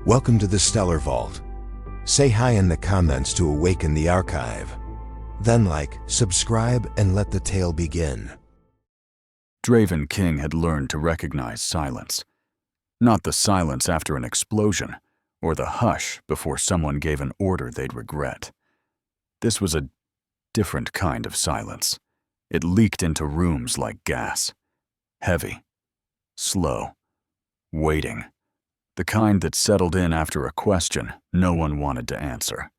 Welcome to the Stellar Vault. Say hi in the comments to awaken the archive. Then like, subscribe, and let the tale begin. Draven King had learned to recognize silence. Not the silence after an explosion, or the hush before someone gave an order they'd regret. This was a different kind of silence. It leaked into rooms like gas. Heavy. Slow. Waiting. The kind that settled in after a question no one wanted to answer.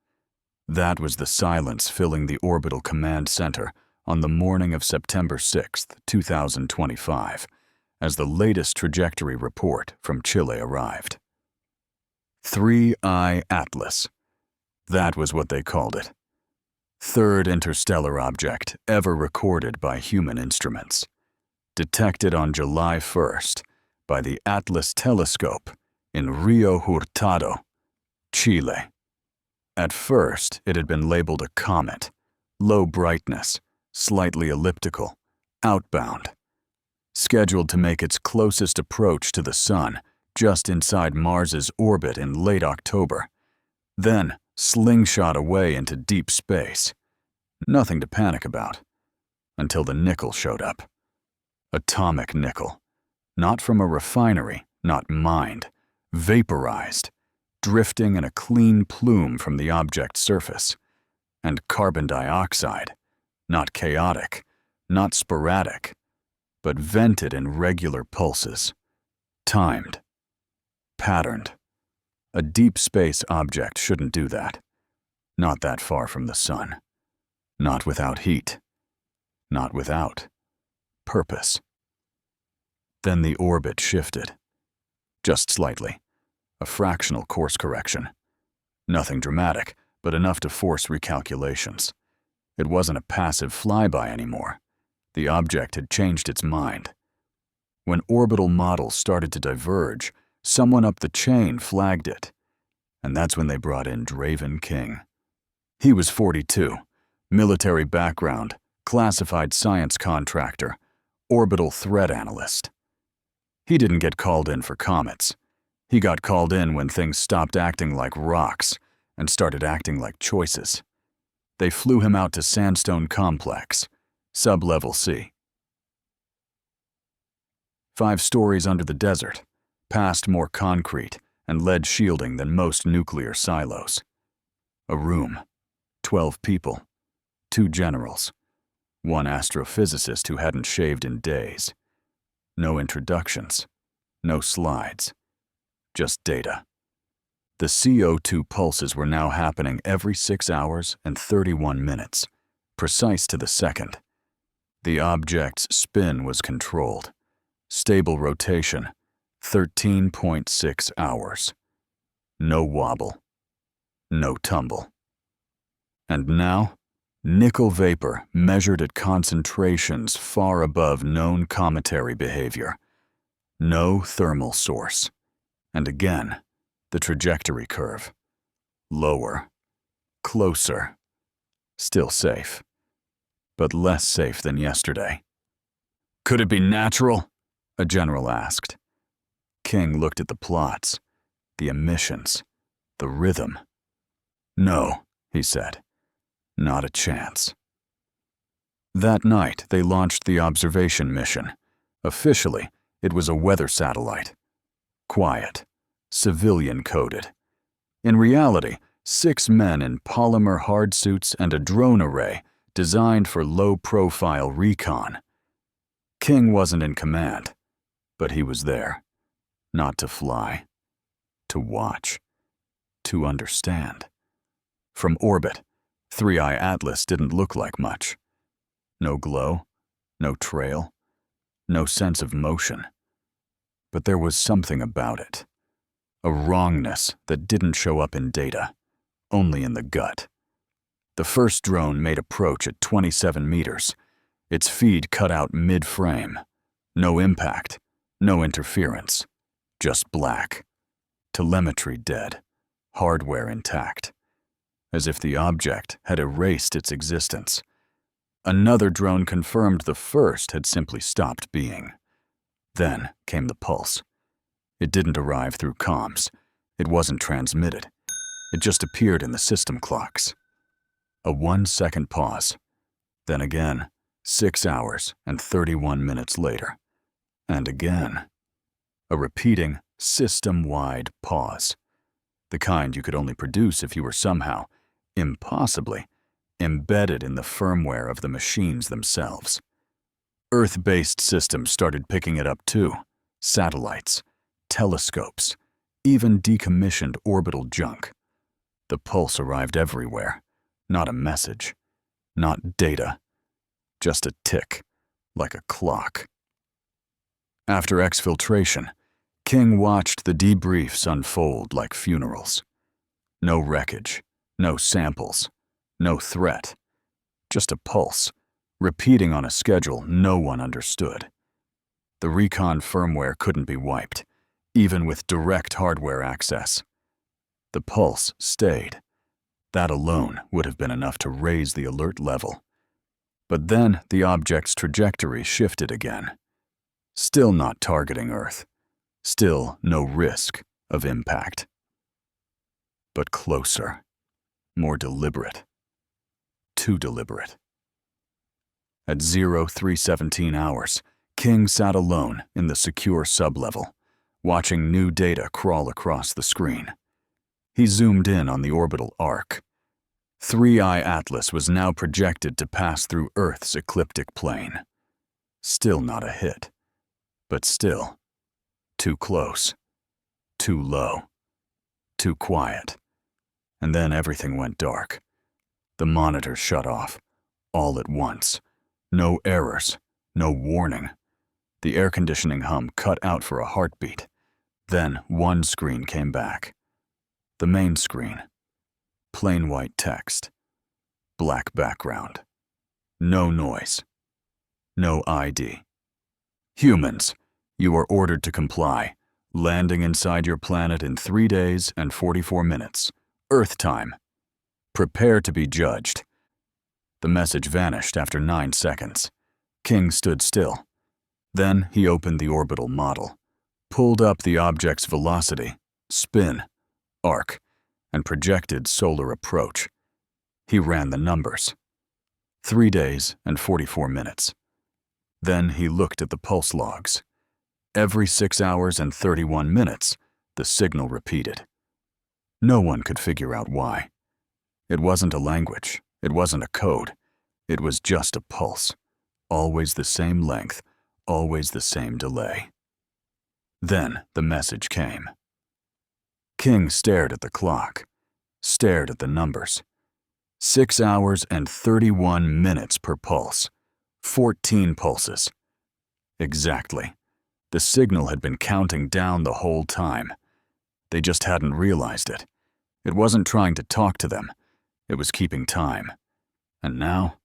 That was the silence filling the Orbital Command Center on the morning of September 6, 2025, as the latest trajectory report from Chile arrived. 3I ATLAS. That was what they called it. Third interstellar object ever recorded by human instruments. Detected on July 1st by the ATLAS telescope in Rio Hurtado, Chile. At first, it had been labeled a comet, low brightness, slightly elliptical, outbound, scheduled to make its closest approach to the Sun just inside Mars's orbit in late October, then slingshot away into deep space. Nothing to panic about, until the nickel showed up. Atomic nickel, not from a refinery, not mined, vaporized, drifting in a clean plume from the object's surface, and carbon dioxide, not chaotic, not sporadic, but vented in regular pulses, timed, patterned. A deep space object shouldn't do that. Not that far from the Sun. Not without heat. Not without purpose. Then the orbit shifted. Just slightly. A fractional course correction. Nothing dramatic, but enough to force recalculations. It wasn't a passive flyby anymore. The object had changed its mind. When orbital models started to diverge, someone up the chain flagged it. And that's when they brought in Draven King. He was 42, military background, classified science contractor, orbital threat analyst. He didn't get called in for comets. He got called in when things stopped acting like rocks and started acting like choices. They flew him out to Sandstone Complex, Sublevel C. 5 stories under the desert, past more concrete and lead shielding than most nuclear silos. A room, 12 people, 2 generals, 1 astrophysicist who hadn't shaved in days. No introductions, no slides, just data. The CO2 pulses were now happening every 6 hours and 31 minutes, precise to the second. The object's spin was controlled. Stable rotation, 13.6 hours. No wobble, no tumble. And now, nickel vapor measured at concentrations far above known cometary behavior. No thermal source. And again, the trajectory curve. Lower, closer, still safe, but less safe than yesterday. Could it be natural? A general asked. King looked at the plots, the emissions, the rhythm. No, he said, not a chance. That night, they launched the observation mission. Officially, it was a weather satellite. Quiet, civilian-coded. In reality, 6 men in polymer hard suits and a drone array designed for low-profile recon. King wasn't in command, but he was there. Not to fly, to watch, to understand. From orbit, 3I ATLAS didn't look like much. No glow, no trail, no sense of motion. But there was something about it. A wrongness that didn't show up in data, only in the gut. The first drone made approach at 27 meters. Its feed cut out mid-frame. No impact, no interference. Just black. Telemetry dead. Hardware intact. As if the object had erased its existence. Another drone confirmed the first had simply stopped being. Then came the pulse. It didn't arrive through comms. It wasn't transmitted. It just appeared in the system clocks. A 1-second pause. Then again, 6 hours and 31 minutes later. And again. A repeating, system-wide pause. The kind you could only produce if you were somehow, impossibly, embedded in the firmware of the machines themselves. Earth-based systems started picking it up too. Satellites, telescopes, even decommissioned orbital junk. The pulse arrived everywhere. Not a message. Not data. Just a tick, like a clock. After exfiltration, King watched the debriefs unfold like funerals. No wreckage, no samples, no threat. Just a pulse, repeating on a schedule no one understood. The recon firmware couldn't be wiped, even with direct hardware access. The pulse stayed. That alone would have been enough to raise the alert level. But then the object's trajectory shifted again. Still not targeting Earth. Still no risk of impact. But closer. More deliberate. Too deliberate. At 0317 hours, King sat alone in the secure sublevel, watching new data crawl across the screen. He zoomed in on the orbital arc. 3i ATLAS was now projected to pass through Earth's ecliptic plane. Still not a hit. But still, too close, too low, too quiet. And then everything went dark. The monitors shut off, all at once. No errors, no warning. The air conditioning hum cut out for a heartbeat. Then one screen came back. The main screen. Plain white text. Black background. No noise. No ID. Humans, you are ordered to comply. Landing inside your planet in 3 days and 44 minutes. Earth time. Prepare to be judged. The message vanished after 9 seconds. King stood still. Then he opened the orbital model, pulled up the object's velocity, spin, arc, and projected solar approach. He ran the numbers. 3 days and 44 minutes. Then he looked at the pulse logs. Every 6 hours and 31 minutes, the signal repeated. No one could figure out why. It wasn't a language. It wasn't a code. It was just a pulse. Always the same length, always the same delay. Then the message came. King stared at the clock, stared at the numbers. 6 hours and 31 minutes per pulse. 14 pulses. Exactly. The signal had been counting down the whole time. They just hadn't realized it. It wasn't trying to talk to them. It was keeping time. And now,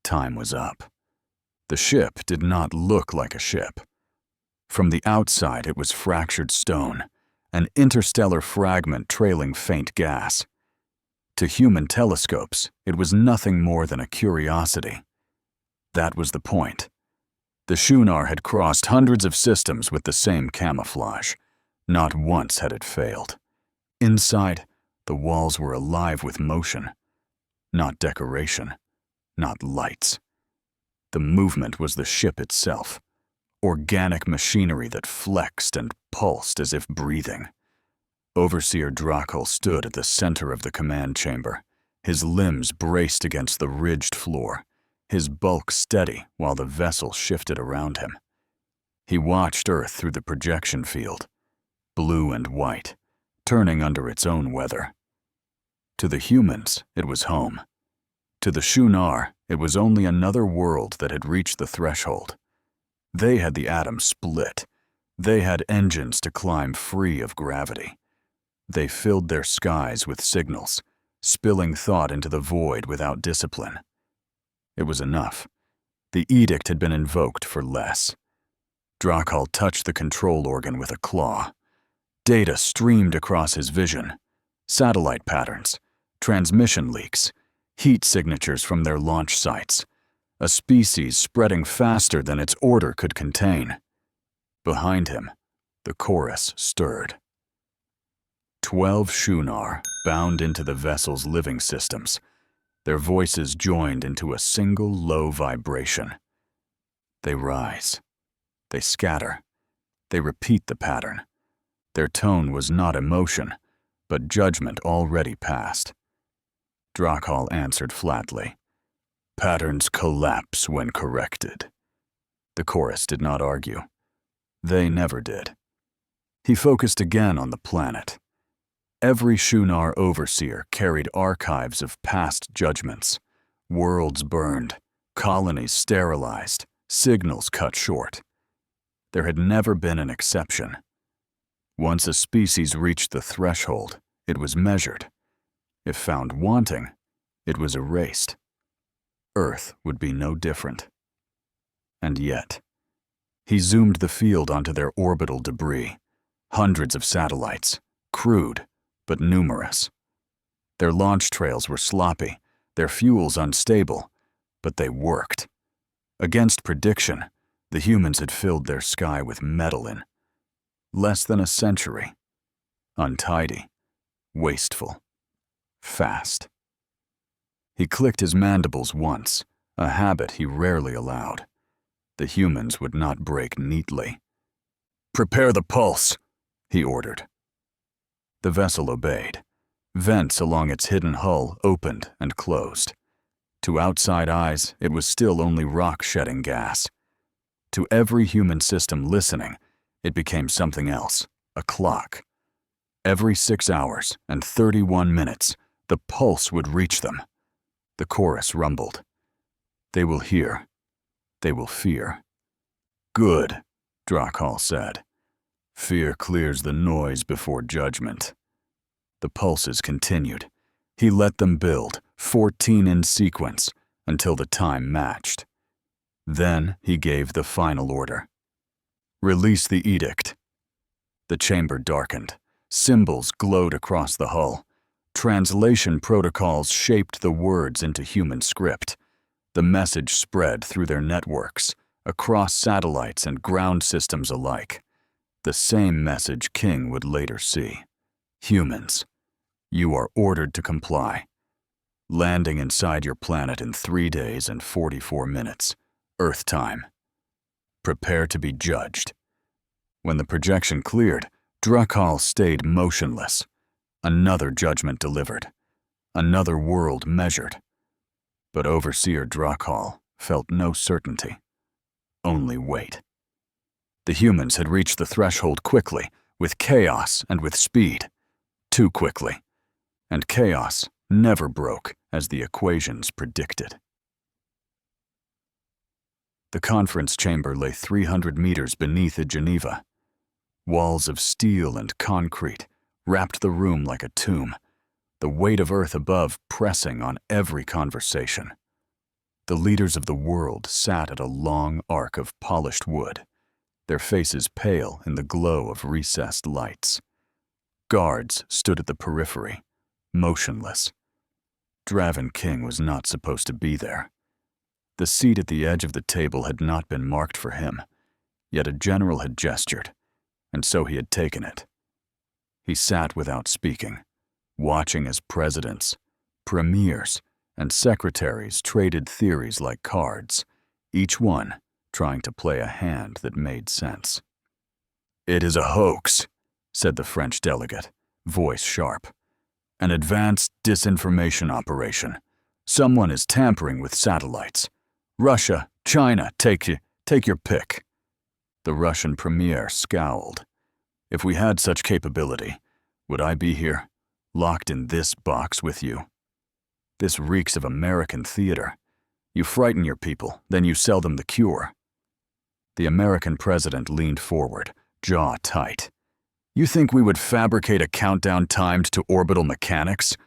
time was up. The ship did not look like a ship. From the outside, it was fractured stone, an interstellar fragment trailing faint gas. To human telescopes, it was nothing more than a curiosity. That was the point. The Shunar had crossed hundreds of systems with the same camouflage. Not once had it failed. Inside, the walls were alive with motion. Not decoration, not lights. The movement was the ship itself. Organic machinery that flexed and pulsed as if breathing. Overseer Drakul stood at the center of the command chamber, his limbs braced against the ridged floor, his bulk steady while the vessel shifted around him. He watched Earth through the projection field, blue and white, turning under its own weather. To the humans, it was home. To the Shunar, it was only another world that had reached the threshold. They had the atom split. They had engines to climb free of gravity. They filled their skies with signals, spilling thought into the void without discipline. It was enough. The edict had been invoked for less. Drakul touched the control organ with a claw. Data streamed across his vision. Satellite patterns, transmission leaks, heat signatures from their launch sites. A species spreading faster than its order could contain. Behind him, the chorus stirred. 12 Shunar bound into the vessel's living systems, their voices joined into a single low vibration. They rise. They scatter. They repeat the pattern. Their tone was not emotion, but judgment already past. Drakal answered flatly. Patterns collapse when corrected. The chorus did not argue. They never did. He focused again on the planet. Every Shunar overseer carried archives of past judgments, worlds burned, colonies sterilized, signals cut short. There had never been an exception. Once a species reached the threshold, it was measured. If found wanting, it was erased. Earth would be no different. And yet, he zoomed the field onto their orbital debris, hundreds of satellites, crude but numerous. Their launch trails were sloppy, their fuels unstable, but they worked. Against prediction, the humans had filled their sky with metal in less than a century. Untidy, wasteful, fast. He clicked his mandibles once, a habit he rarely allowed. The humans would not break neatly. Prepare the pulse, he ordered. The vessel obeyed. Vents along its hidden hull opened and closed. To outside eyes, it was still only rock-shedding gas. To every human system listening, it became something else, a clock. Every 6 hours and 31 minutes, the pulse would reach them. The chorus rumbled. They will hear. They will fear. Good, Drakal said. Fear clears the noise before judgment. The pulses continued. He let them build, 14 in sequence, until the time matched. Then he gave the final order. Release the edict. The chamber darkened. Symbols glowed across the hull. Translation protocols shaped the words into human script. The message spread through their networks, across satellites and ground systems alike. The same message King would later see. Humans, you are ordered to comply. Landing inside your planet in 3 days and 44 minutes, Earth time. Prepare to be judged. When the projection cleared, Drakal stayed motionless. Another judgment delivered. Another world measured. But Overseer Drakal felt no certainty. Only wait. The humans had reached the threshold quickly, with chaos and with speed. Too quickly. And chaos never broke as the equations predicted. The conference chamber lay 300 meters beneath Geneva. Walls of steel and concrete wrapped the room like a tomb, the weight of Earth above pressing on every conversation. The leaders of the world sat at a long arc of polished wood, their faces pale in the glow of recessed lights. Guards stood at the periphery, motionless. Draven King was not supposed to be there. The seat at the edge of the table had not been marked for him, yet a general had gestured, and so he had taken it. He sat without speaking, watching as presidents, premiers, and secretaries traded theories like cards, each one trying to play a hand that made sense. It is a hoax, said the French delegate, voice sharp. An advanced disinformation operation. Someone is tampering with satellites. Russia, China, take your pick. The Russian premier scowled. If we had such capability, would I be here, locked in this box with you? This reeks of American theater. You frighten your people, then you sell them the cure. The American president leaned forward, jaw tight. You think we would fabricate a countdown timed to orbital mechanics?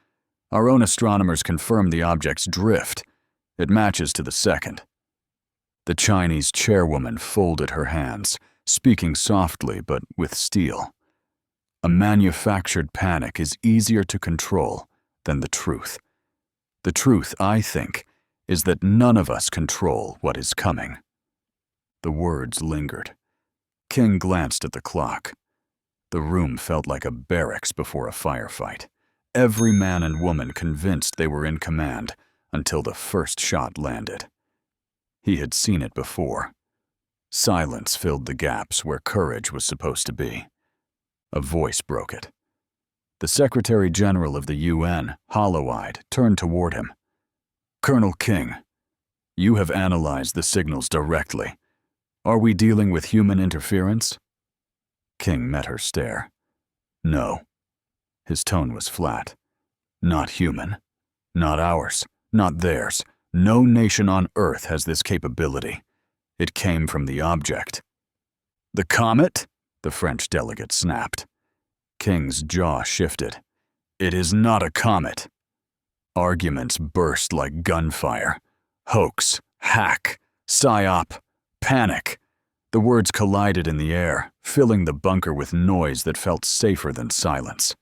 Our own astronomers confirm the object's drift. It matches to the second. The Chinese chairwoman folded her hands, speaking softly but with steel. A manufactured panic is easier to control than the truth. The truth, I think, is that none of us control what is coming. The words lingered. King glanced at the clock. The room felt like a barracks before a firefight. Every man and woman convinced they were in command until the first shot landed. He had seen it before. Silence filled the gaps where courage was supposed to be. A voice broke it. The Secretary General of the UN, hollow-eyed, turned toward him. "Colonel King, you have analyzed the signals directly. Are we dealing with human interference?" King met her stare. "No." His tone was flat. "Not human. Not ours. Not theirs. No nation on Earth has this capability. It came from the object." "The comet?" the French delegate snapped. King's jaw shifted. "It is not a comet." Arguments burst like gunfire. Hoax, hack, psyop, panic. The words collided in the air, filling the bunker with noise that felt safer than silence.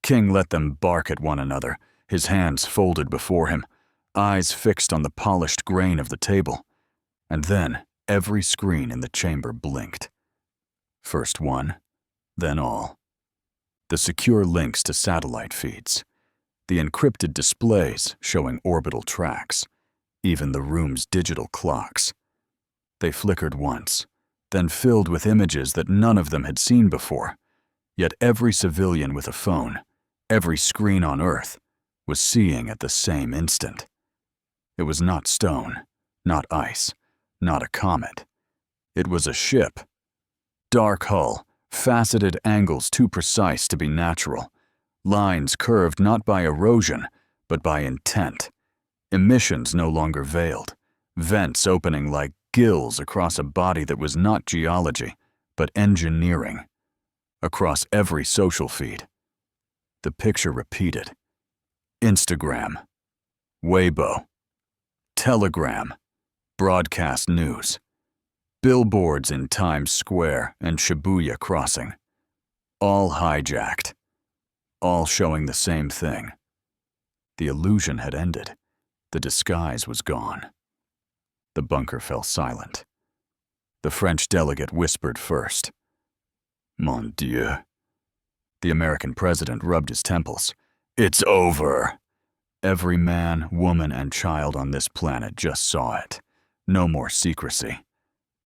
King let them bark at one another, his hands folded before him, eyes fixed on the polished grain of the table. And then every screen in the chamber blinked. First one, then all. The secure links to satellite feeds, the encrypted displays showing orbital tracks, even the room's digital clocks. They flickered once, then filled with images that none of them had seen before. Yet every civilian with a phone, every screen on Earth, was seeing at the same instant. It was not stone, not ice, not a comet. It was a ship. Dark hull, faceted angles too precise to be natural, lines curved not by erosion, but by intent, emissions no longer veiled, vents opening like gills across a body that was not geology, but engineering. Across every social feed. The picture repeated. Instagram, Weibo, Telegram, broadcast news, billboards in Times Square and Shibuya Crossing. All hijacked. All showing the same thing. The illusion had ended. The disguise was gone. The bunker fell silent. The French delegate whispered first. "Mon Dieu." The American president rubbed his temples. "It's over." Every man, woman, and child on this planet just saw it. No more secrecy.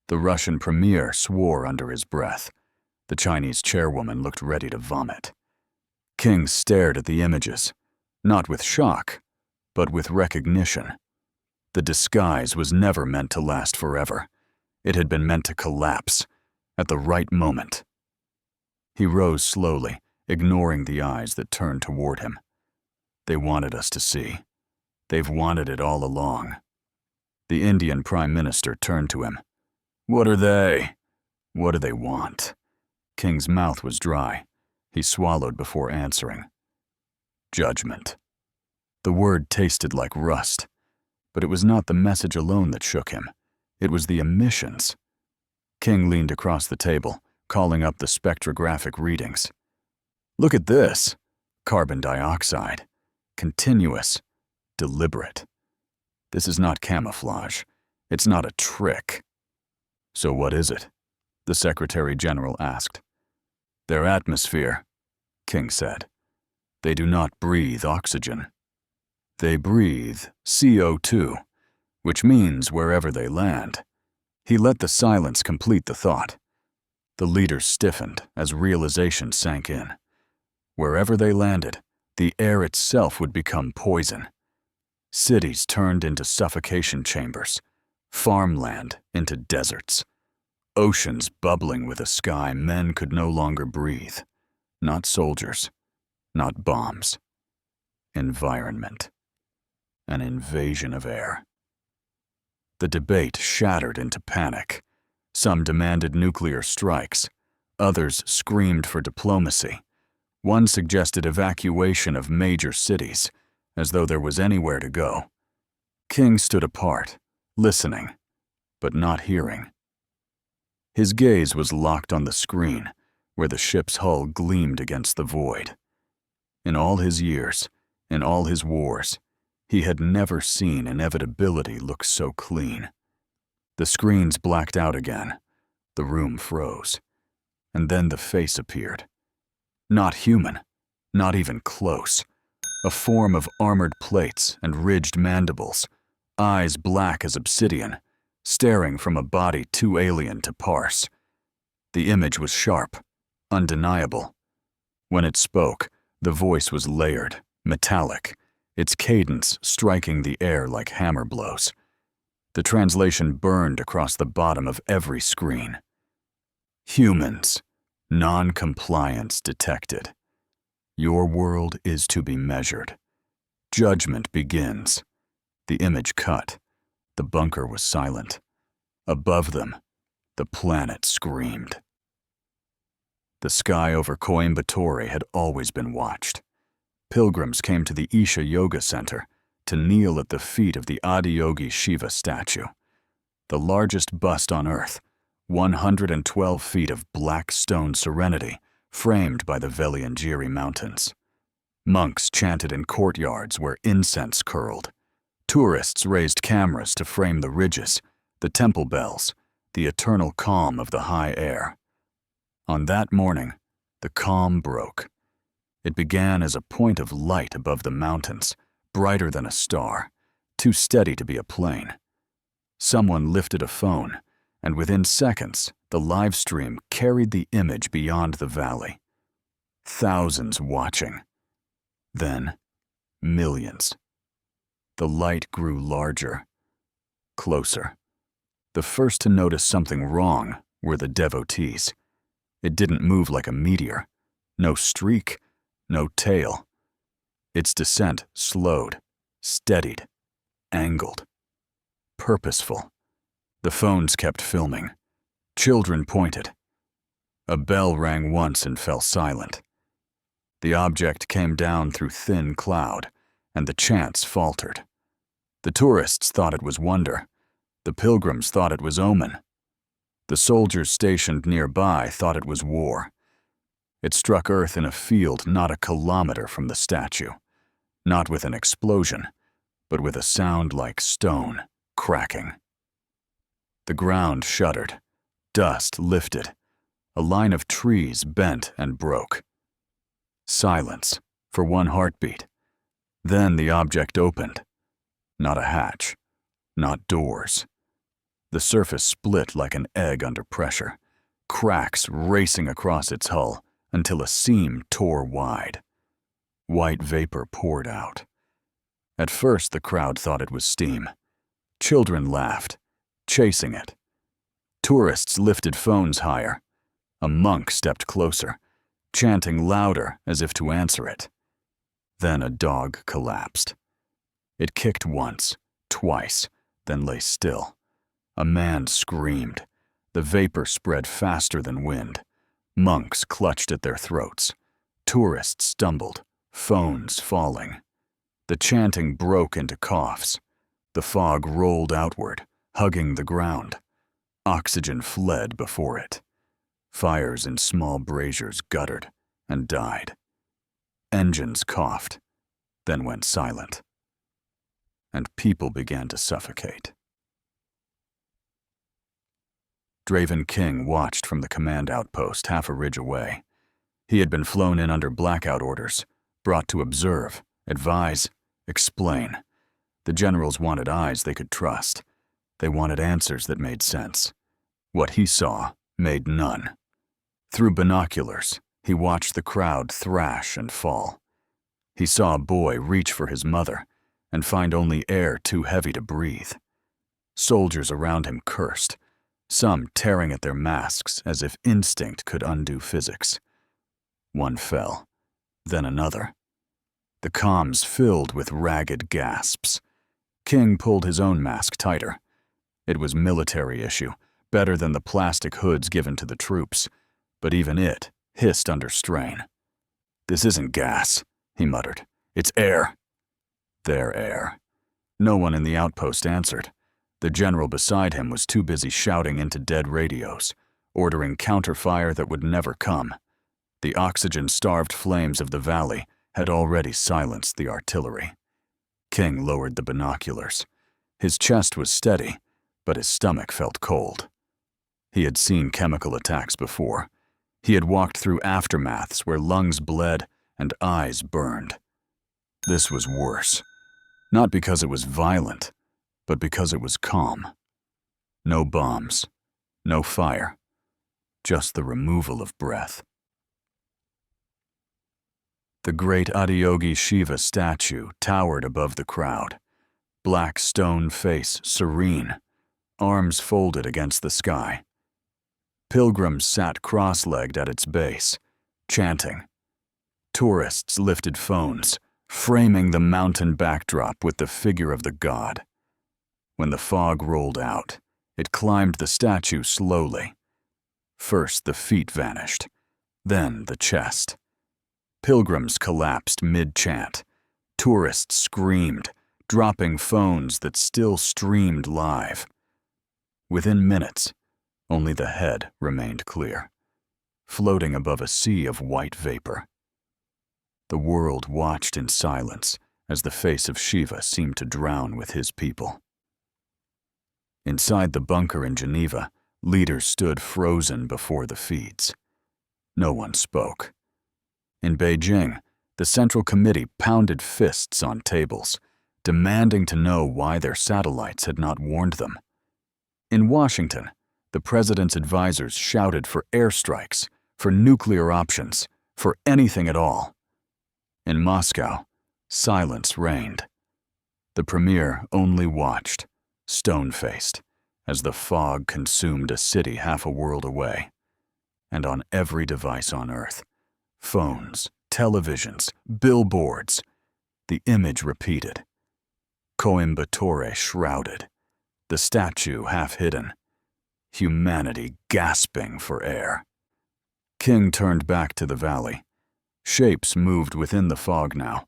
The Russian premier swore under his breath. The Chinese chairwoman looked ready to vomit. King stared at the images, not with shock, but with recognition. The disguise was never meant to last forever. It had been meant to collapse at the right moment. He rose slowly, ignoring the eyes that turned toward him. They wanted us to see. They've wanted it all along. The Indian Prime Minister turned to him. "What are they? What do they want?" King's mouth was dry. He swallowed before answering. "Judgment." The word tasted like rust. But it was not the message alone that shook him. It was the emissions. King leaned across the table, calling up the spectrographic readings. "Look at this. Carbon dioxide. Continuous. Deliberate. This is not camouflage. It's not a trick." "So what is it?" the Secretary General asked. "Their atmosphere," King said. "They do not breathe oxygen. They breathe CO2, which means wherever they land." He let the silence complete the thought. The leaders stiffened as realization sank in. Wherever they landed, the air itself would become poison. Cities turned into suffocation chambers, farmland into deserts, oceans bubbling with a sky men could no longer breathe. Not soldiers, not bombs. Environment. An invasion of air. The debate shattered into panic. Some demanded nuclear strikes. Others screamed for diplomacy. One suggested evacuation of major cities, as though there was anywhere to go. King stood apart, listening, but not hearing. His gaze was locked on the screen, where the ship's hull gleamed against the void. In all his years, in all his wars, he had never seen inevitability look so clean. The screens blacked out again. The room froze. and then the face appeared. Not human, not even close. A form of armored plates and ridged mandibles, eyes black as obsidian, staring from a body too alien to parse. The image was sharp, undeniable. When it spoke, the voice was layered, metallic, its cadence striking the air like hammer blows. The translation burned across the bottom of every screen. Humans, non-compliance detected. Your world is to be measured. Judgment begins. The image cut. The bunker was silent. Above them, the planet screamed. The sky over Coimbatore had always been watched. Pilgrims came to the Isha Yoga Center to kneel at the feet of the Adiyogi Shiva statue, the largest bust on Earth, 112 feet of black stone serenity framed by the Veliangiri Mountains. Monks chanted in courtyards where incense curled. Tourists raised cameras to frame the ridges, the temple bells, the eternal calm of the high air. On that morning, the calm broke. It began as a point of light above the mountains, brighter than a star, too steady to be a plane. Someone lifted a phone, and within seconds, the live stream carried the image beyond the valley. Thousands watching. Then, millions. The light grew larger, closer. The first to notice something wrong were the devotees. It didn't move like a meteor. No streak, no tail. Its descent slowed, steadied, angled, purposeful. The phones kept filming. Children pointed. A bell rang once and fell silent. The object came down through thin cloud, and the chants faltered. The tourists thought it was wonder. The pilgrims thought it was omen. The soldiers stationed nearby thought it was war. It struck Earth in a field not a kilometer from the statue, not with an explosion, but with a sound like stone cracking. The ground shuddered. Dust lifted. A line of trees bent and broke. Silence for one heartbeat. Then the object opened. Not a hatch. Not doors. The surface split like an egg under pressure, cracks racing across its hull until a seam tore wide. White vapor poured out. At first, the crowd thought it was steam. Children laughed, chasing it. Tourists lifted phones higher. A monk stepped closer, chanting louder as if to answer it. Then a dog collapsed. It kicked once, twice, then lay still. A man screamed. The vapor spread faster than wind. Monks clutched at their throats. Tourists stumbled, phones falling. The chanting broke into coughs. The fog rolled outward, hugging the ground. Oxygen fled before it. Fires in small braziers guttered and died. Engines coughed, then went silent. And people began to suffocate. Draven King watched from the command outpost half a ridge away. He had been flown in under blackout orders, brought to observe, advise, explain. The generals wanted eyes they could trust. They wanted answers that made sense. What he saw made none. Through binoculars, he watched the crowd thrash and fall. He saw a boy reach for his mother and find only air too heavy to breathe. Soldiers around him cursed, some tearing at their masks as if instinct could undo physics. One fell, then another. The comms filled with ragged gasps. King pulled his own mask tighter. It was military issue, better than the plastic hoods given to the troops, but even it hissed under strain. "This isn't gas," he muttered. "It's air." Their air. No one in the outpost answered. The general beside him was too busy shouting into dead radios, ordering counterfire that would never come. The oxygen-starved flames of the valley had already silenced the artillery. King lowered the binoculars. His chest was steady, but his stomach felt cold. He had seen chemical attacks before. He had walked through aftermaths where lungs bled and eyes burned. This was worse, not because it was violent, but because it was calm. No bombs, no fire, just the removal of breath. The great Adiyogi Shiva statue towered above the crowd, black stone face serene, arms folded against the sky. Pilgrims sat cross-legged at its base, chanting. Tourists lifted phones, framing the mountain backdrop with the figure of the god. When the fog rolled out, it climbed the statue slowly. First the feet vanished, then the chest. Pilgrims collapsed mid-chant. Tourists screamed, dropping phones that still streamed live. Within minutes, only the head remained clear, floating above a sea of white vapor. The world watched in silence as the face of Shiva seemed to drown with his people. Inside the bunker in Geneva, leaders stood frozen before the feeds. No one spoke. In Beijing, the Central Committee pounded fists on tables, demanding to know why their satellites had not warned them. In Washington, the president's advisors shouted for airstrikes, for nuclear options, for anything at all. In Moscow, silence reigned. The premier only watched, stone-faced, as the fog consumed a city half a world away. And on every device on Earth, phones, televisions, billboards, the image repeated. Coimbatore shrouded, the statue half hidden, humanity gasping for air. King turned back to the valley. Shapes moved within the fog now.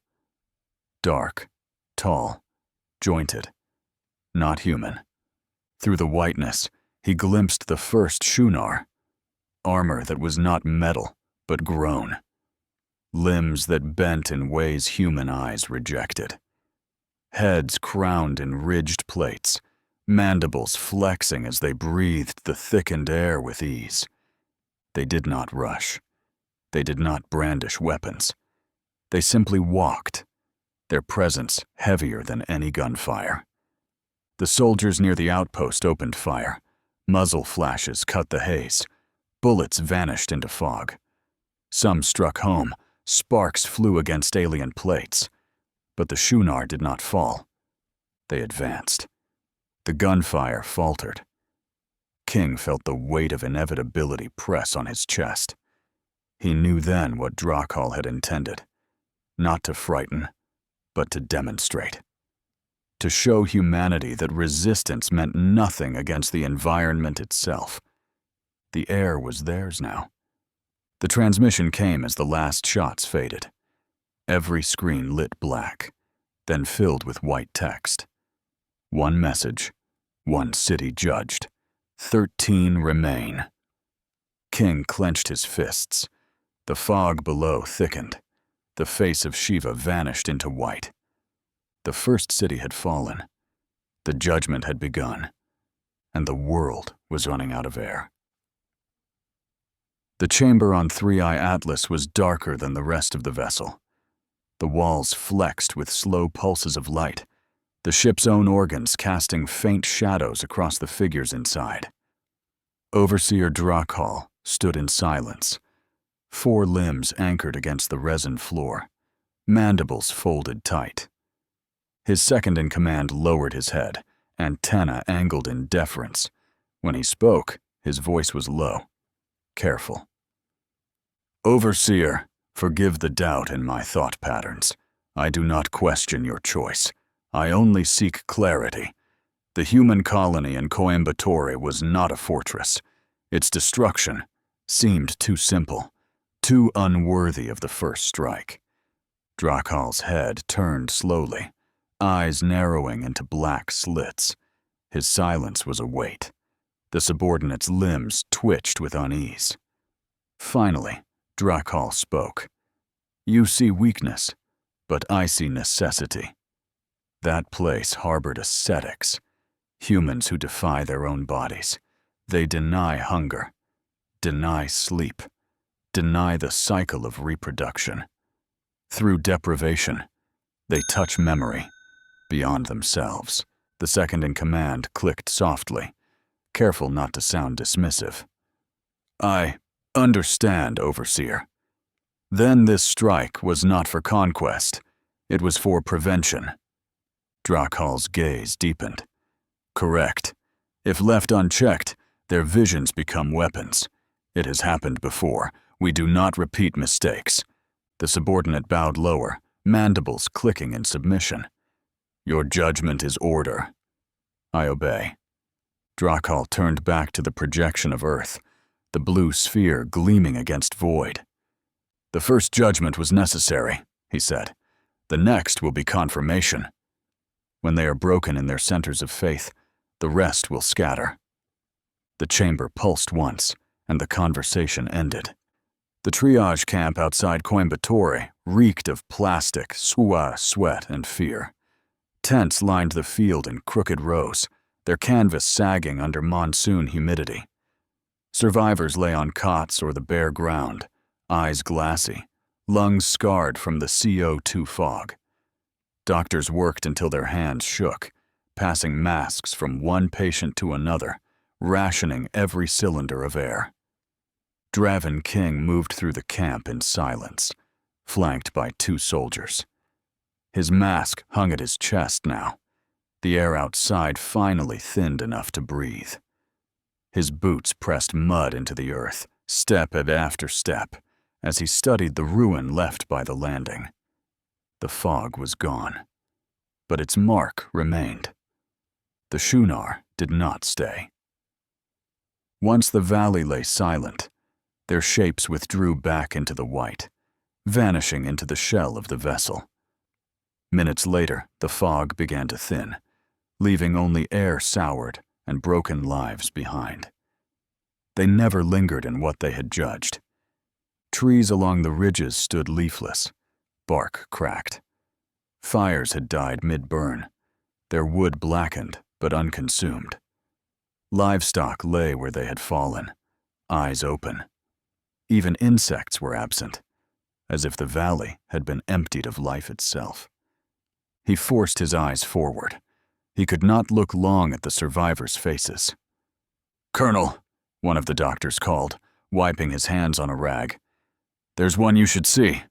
Dark, tall, jointed, not human. Through the whiteness, he glimpsed the first Shunar, armor that was not metal, but grown. Limbs that bent in ways human eyes rejected. Heads crowned in ridged plates, mandibles flexing as they breathed the thickened air with ease. They did not rush. They did not brandish weapons. They simply walked, their presence heavier than any gunfire. The soldiers near the outpost opened fire. Muzzle flashes cut the haze. Bullets vanished into fog. Some struck home. Sparks flew against alien plates. But the Shunar did not fall. They advanced. The gunfire faltered. King felt the weight of inevitability press on his chest. He knew then what Drakal had intended. Not to frighten, but to demonstrate. To show humanity that resistance meant nothing against the environment itself. The air was theirs now. The transmission came as the last shots faded. Every screen lit black, then filled with white text. One message, one city judged. 13 remain. King clenched his fists. The fog below thickened. The face of Shiva vanished into white. The first city had fallen. The judgment had begun. And the world was running out of air. The chamber on 3i Atlas was darker than the rest of the vessel. The walls flexed with slow pulses of light, the ship's own organs casting faint shadows across the figures inside. Overseer Drakal stood in silence, 4 limbs anchored against the resin floor, mandibles folded tight. His second-in-command lowered his head, antenna angled in deference. When he spoke, his voice was low, careful. Overseer, forgive the doubt in my thought patterns. I do not question your choice. I only seek clarity. The human colony in Coimbatore was not a fortress. Its destruction seemed too simple, too unworthy of the first strike. Drakal's head turned slowly, eyes narrowing into black slits. His silence was a weight. The subordinate's limbs twitched with unease. Finally, Drakal spoke. You see weakness, but I see necessity. That place harbored ascetics, humans who defy their own bodies. They deny hunger, deny sleep, deny the cycle of reproduction. Through deprivation, they touch memory beyond themselves. The second in command clicked softly, careful not to sound dismissive. I understand, Overseer. Then this strike was not for conquest. It was for prevention. Drakhal's gaze deepened. Correct. If left unchecked, their visions become weapons. It has happened before. We do not repeat mistakes. The subordinate bowed lower, mandibles clicking in submission. Your judgment is order. I obey. Drakhal turned back to the projection of Earth, the blue sphere gleaming against void. The first judgment was necessary, he said. The next will be confirmation. When they are broken in their centers of faith, the rest will scatter. The chamber pulsed once, and the conversation ended. The triage camp outside Coimbatore reeked of plastic, sweat, and fear. Tents lined the field in crooked rows, their canvas sagging under monsoon humidity. Survivors lay on cots or the bare ground, eyes glassy, lungs scarred from the CO2 fog. Doctors worked until their hands shook, passing masks from one patient to another, rationing every cylinder of air. Draven King moved through the camp in silence, flanked by 2 soldiers. His mask hung at his chest now. The air outside finally thinned enough to breathe. His boots pressed mud into the earth, step after step, as he studied the ruin left by the landing. The fog was gone, but its mark remained. The Shunar did not stay. Once the valley lay silent, their shapes withdrew back into the white, vanishing into the shell of the vessel. Minutes later, the fog began to thin, leaving only air soured and broken lives behind. They never lingered in what they had judged. Trees along the ridges stood leafless, bark cracked. Fires had died mid-burn, their wood blackened but unconsumed. Livestock lay where they had fallen, eyes open. Even insects were absent, as if the valley had been emptied of life itself. He forced his eyes forward. He could not look long at the survivors' faces. "Colonel," one of the doctors called, wiping his hands on a rag. "There's one you should see."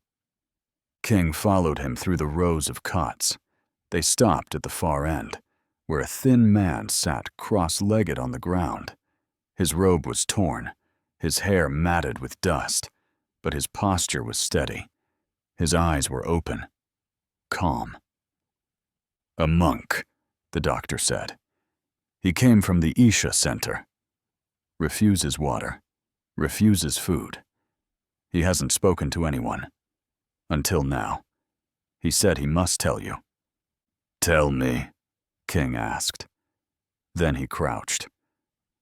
King followed him through the rows of cots. They stopped at the far end, where a thin man sat cross-legged on the ground. His robe was torn, his hair matted with dust, but his posture was steady. His eyes were open, calm. "A monk," the doctor said. "He came from the Isha Center. Refuses water, refuses food. He hasn't spoken to anyone. Until now. He said he must tell you." "Tell me," King asked. Then he crouched.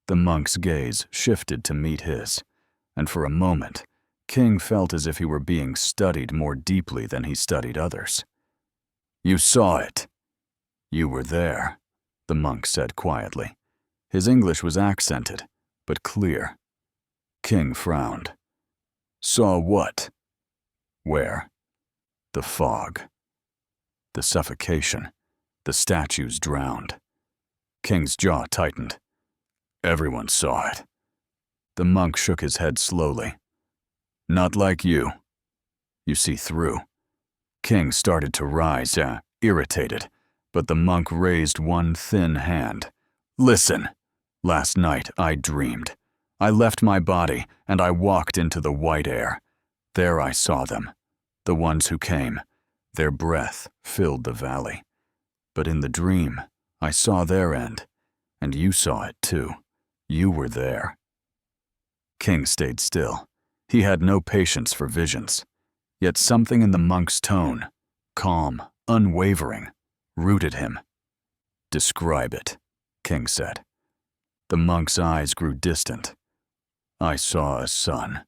The monk's gaze shifted to meet his, and for a moment, King felt as if he were being studied more deeply than he studied others. "You saw it." "You were there," the monk said quietly. His English was accented, but clear. King frowned. "Saw what?" "Where?" "The fog. The suffocation. The statues drowned." King's jaw tightened. "Everyone saw it." The monk shook his head slowly. "Not like you. You see through." King started to rise, irritated, but the monk raised one thin hand. "Listen. Last night I dreamed. I left my body and I walked into the white air. There I saw them, the ones who came. Their breath filled the valley. But in the dream, I saw their end, and you saw it too. You were there." King stayed still. He had no patience for visions. Yet something in the monk's tone, calm, unwavering, rooted him. "Describe it," King said. The monk's eyes grew distant. "I saw a sun.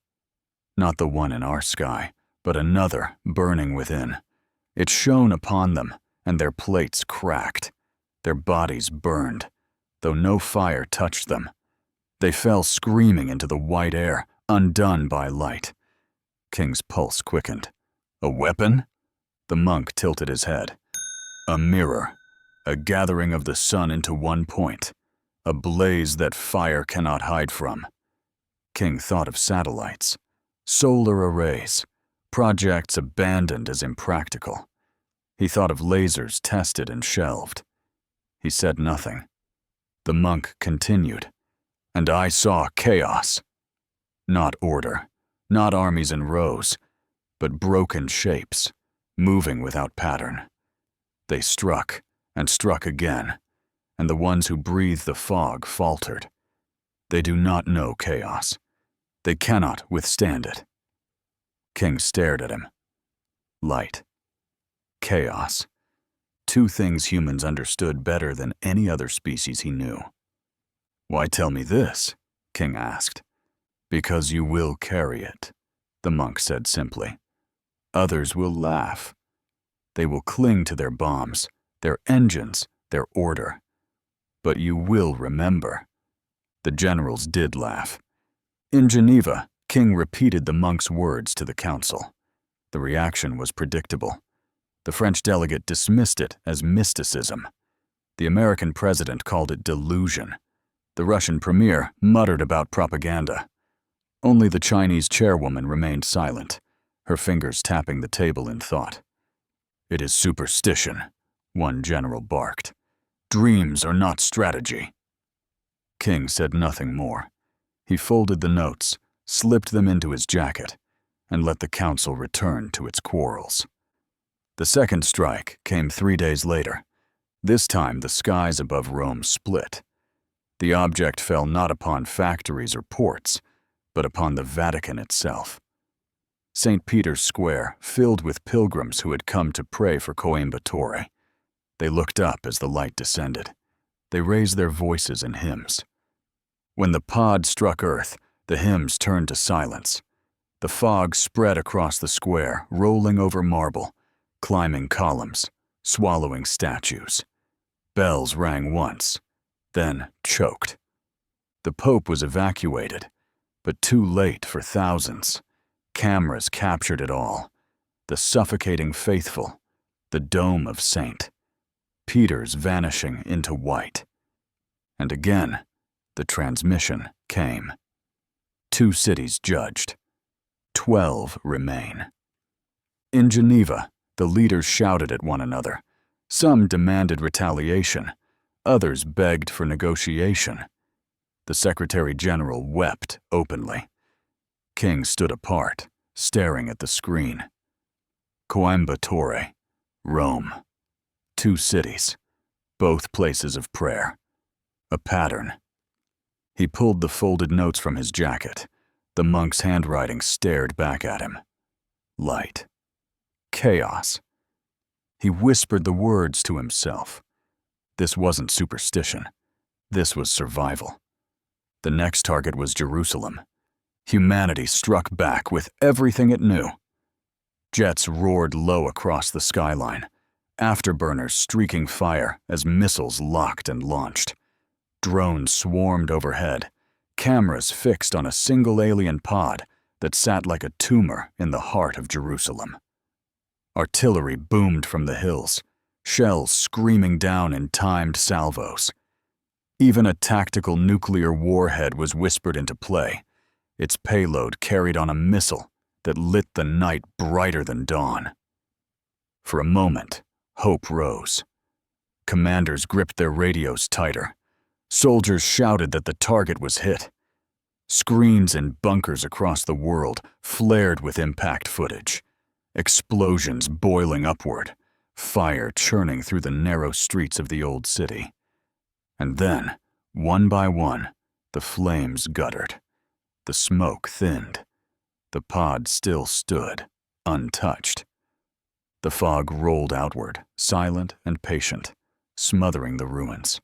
Not the one in our sky, but another burning within. It shone upon them, and their plates cracked. Their bodies burned, though no fire touched them. They fell screaming into the white air, undone by light. King's pulse quickened. A weapon? The monk tilted his head. A mirror, a gathering of the sun into one point, a blaze that fire cannot hide from. King thought of satellites, solar arrays, projects abandoned as impractical. He thought of lasers tested and shelved. He said nothing. The monk continued, and I saw chaos. Not order, not armies in rows, but broken shapes, moving without pattern. They struck and struck again, and the ones who breathed the fog faltered. They do not know chaos. They cannot withstand it. King stared at him. Light. Chaos. Two things humans understood better than any other species he knew. Why tell me this? King asked. Because you will carry it, the monk said simply. Others will laugh. They will cling to their bombs, their engines, their order. But you will remember. The generals did laugh. In Geneva, King repeated the monk's words to the council. The reaction was predictable. The French delegate dismissed it as mysticism. The American president called it delusion. The Russian premier muttered about propaganda. Only the Chinese chairwoman remained silent, her fingers tapping the table in thought. It is superstition, one general barked. Dreams are not strategy. King said nothing more. He folded the notes, slipped them into his jacket, and let the council return to its quarrels. The second strike came 3 days later. This time the skies above Rome split. The object fell not upon factories or ports, but upon the Vatican itself. St. Peter's Square filled with pilgrims who had come to pray for Coimbatore. They looked up as the light descended. They raised their voices in hymns. When the pod struck earth, the hymns turned to silence. The fog spread across the square, rolling over marble, climbing columns, swallowing statues. Bells rang once, then choked. The Pope was evacuated, but too late for thousands. Cameras captured it all. The suffocating faithful, the dome of Saint Peter's vanishing into white. And again, the transmission came. 2 cities judged. 12 remain. In Geneva, the leaders shouted at one another. Some demanded retaliation. Others begged for negotiation. The Secretary General wept openly. King stood apart, staring at the screen. Coimbatore, Rome. 2 cities, both places of prayer. A pattern. He pulled the folded notes from his jacket. The monk's handwriting stared back at him. Light. Chaos. He whispered the words to himself. This wasn't superstition. This was survival. The next target was Jerusalem. Humanity struck back with everything it knew. Jets roared low across the skyline, afterburners streaking fire as missiles locked and launched. Drones swarmed overhead, cameras fixed on a single alien pod that sat like a tumor in the heart of Jerusalem. Artillery boomed from the hills, shells screaming down in timed salvos. Even a tactical nuclear warhead was whispered into play, its payload carried on a missile that lit the night brighter than dawn. For a moment, hope rose. Commanders gripped their radios tighter. Soldiers shouted that the target was hit. Screens in bunkers across the world flared with impact footage. Explosions boiling upward, fire churning through the narrow streets of the old city. And then, one by one, the flames guttered. The smoke thinned. The pod still stood, untouched. The fog rolled outward, silent and patient, smothering the ruins.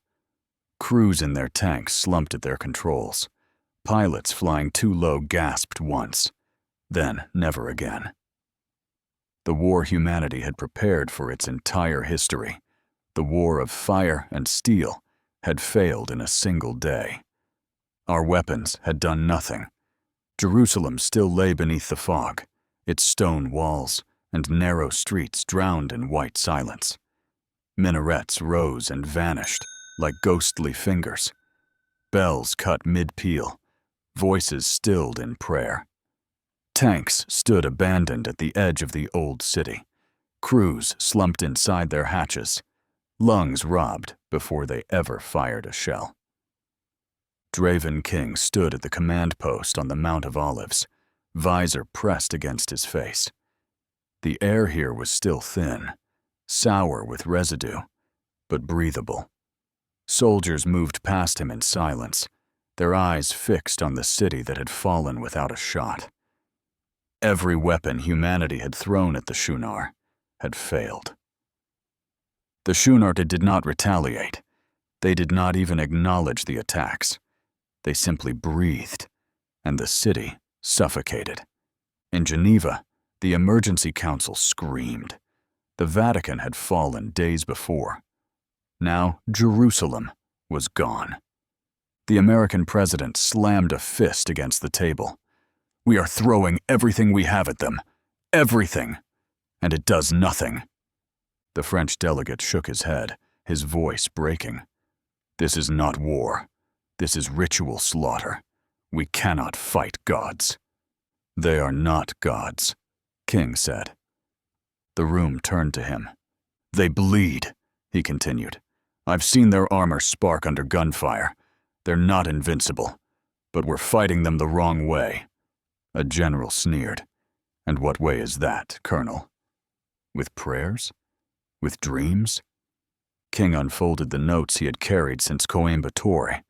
Crews in their tanks slumped at their controls. Pilots flying too low gasped once, then never again. The war humanity had prepared for its entire history, the war of fire and steel, had failed in a single day. Our weapons had done nothing. Jerusalem still lay beneath the fog, its stone walls and narrow streets drowned in white silence. Minarets rose and vanished like ghostly fingers. Bells cut mid-peal, voices stilled in prayer. Tanks stood abandoned at the edge of the old city. Crews slumped inside their hatches, lungs robbed before they ever fired a shell. Draven King stood at the command post on the Mount of Olives, visor pressed against his face. The air here was still thin, sour with residue, but breathable. Soldiers moved past him in silence, their eyes fixed on the city that had fallen without a shot. Every weapon humanity had thrown at the Shunar had failed. The Shunar did not retaliate. They did not even acknowledge the attacks. They simply breathed, and the city suffocated. In Geneva, the Emergency Council screamed. The Vatican had fallen days before. Now Jerusalem was gone. The American president slammed a fist against the table. We are throwing everything we have at them. Everything. And it does nothing. The French delegate shook his head, his voice breaking. This is not war. This is ritual slaughter. We cannot fight gods. They are not gods, King said. The room turned to him. They bleed, he continued. I've seen their armor spark under gunfire. They're not invincible, but we're fighting them the wrong way. A general sneered. And what way is that, Colonel? With prayers? With dreams? King unfolded the notes he had carried since Coimbatore.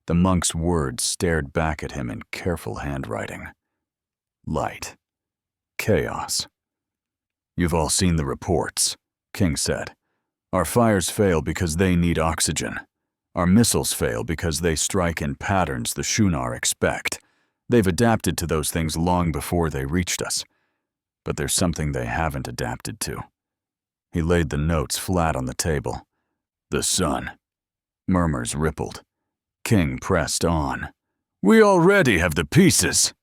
The monk's words stared back at him in careful handwriting. Light. Chaos. You've all seen the reports, King said. Our fires fail because they need oxygen. Our missiles fail because they strike in patterns the Shunar expect. They've adapted to those things long before they reached us. But there's something they haven't adapted to. He laid the notes flat on the table. The sun. Murmurs rippled. King pressed on. We already have the pieces.